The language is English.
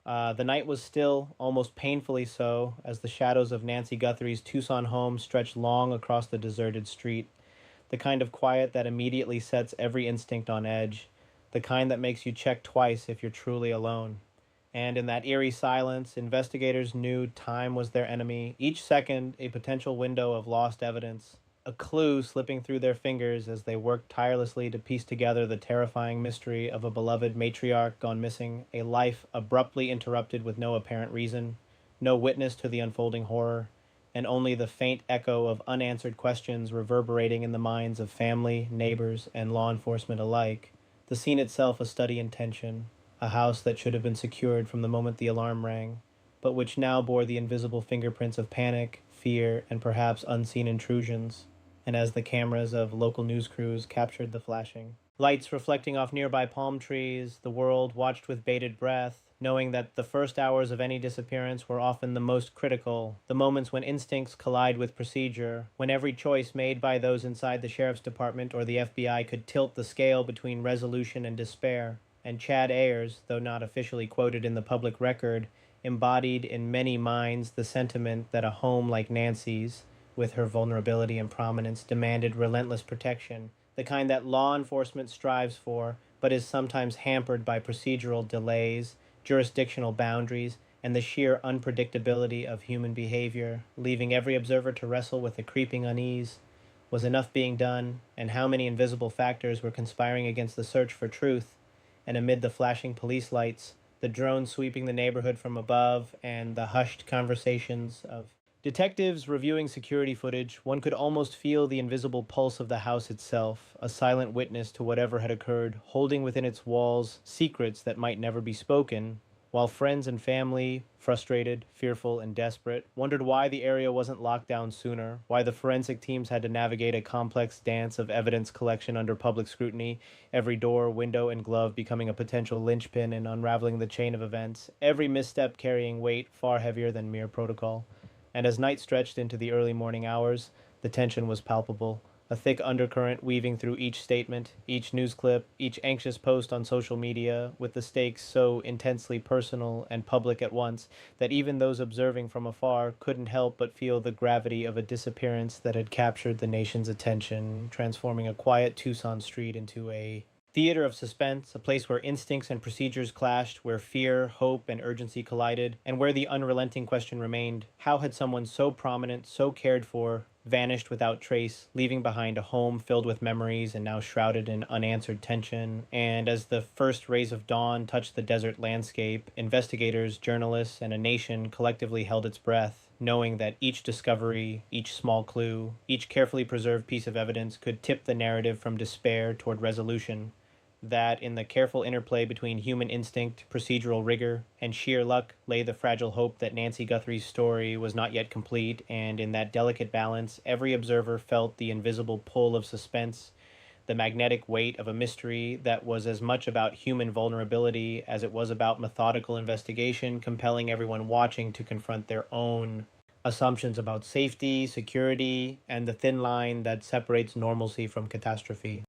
The night was still, almost painfully so, as the shadows of Nancy Guthrie's Tucson home stretched long across the deserted street. The kind of quiet that immediately sets every instinct on edge. The kind that makes you check twice if you're truly alone. And in that eerie silence, investigators knew time was their enemy, each second a potential window of lost evidence, a clue slipping through their fingers as they worked tirelessly to piece together the terrifying mystery of a beloved matriarch gone missing, a life abruptly interrupted with no apparent reason, no witness to the unfolding horror, and only the faint echo of unanswered questions reverberating in the minds of family, neighbors, and law enforcement alike. The scene itself a study in tension, a house that should have been secured from the moment the alarm rang, but which now bore the invisible fingerprints of panic, fear, and perhaps unseen intrusions. And as the cameras of local news crews captured the flashing lights reflecting off nearby palm trees, the world watched with bated breath, knowing that the first hours of any disappearance were often the most critical, the moments when instincts collide with procedure, when every choice made by those inside the sheriff's department or the FBI could tilt the scale between resolution and despair. And Chad Ayers, though not officially quoted in the public record, embodied in many minds the sentiment that a home like Nancy's, with her vulnerability and prominence, demanded relentless protection, the kind that law enforcement strives for, but is sometimes hampered by procedural delays, jurisdictional boundaries, and the sheer unpredictability of human behavior, leaving every observer to wrestle with a creeping unease. Was enough being done, and how many invisible factors were conspiring against the search for truth? And amid the flashing police lights, the drones sweeping the neighborhood from above, and the hushed conversations of detectives reviewing security footage, one could almost feel the invisible pulse of the house itself, a silent witness to whatever had occurred, holding within its walls secrets that might never be spoken, while friends and family, frustrated, fearful, and desperate, wondered why the area wasn't locked down sooner, why the forensic teams had to navigate a complex dance of evidence collection under public scrutiny, every door, window, and glove becoming a potential linchpin in unraveling the chain of events, every misstep carrying weight far heavier than mere protocol. And as night stretched into the early morning hours, the tension was palpable, a thick undercurrent weaving through each statement, each news clip, each anxious post on social media, with the stakes so intensely personal and public at once that even those observing from afar couldn't help but feel the gravity of a disappearance that had captured the nation's attention, transforming a quiet Tucson street into a theater of suspense, a place where instincts and procedures clashed, where fear, hope, and urgency collided, and where the unrelenting question remained: how had someone so prominent, so cared for, vanished without trace, leaving behind a home filled with memories and now shrouded in unanswered tension? And as the first rays of dawn touched the desert landscape, investigators, journalists, and a nation collectively held its breath, knowing that each discovery, each small clue, each carefully preserved piece of evidence could tip the narrative from despair toward resolution. That in the careful interplay between human instinct, procedural rigor, and sheer luck lay the fragile hope that Nancy Guthrie's story was not yet complete, and in that delicate balance, every observer felt the invisible pull of suspense, the magnetic weight of a mystery that was as much about human vulnerability as it was about methodical investigation, compelling everyone watching to confront their own assumptions about safety, security, and the thin line that separates normalcy from catastrophe.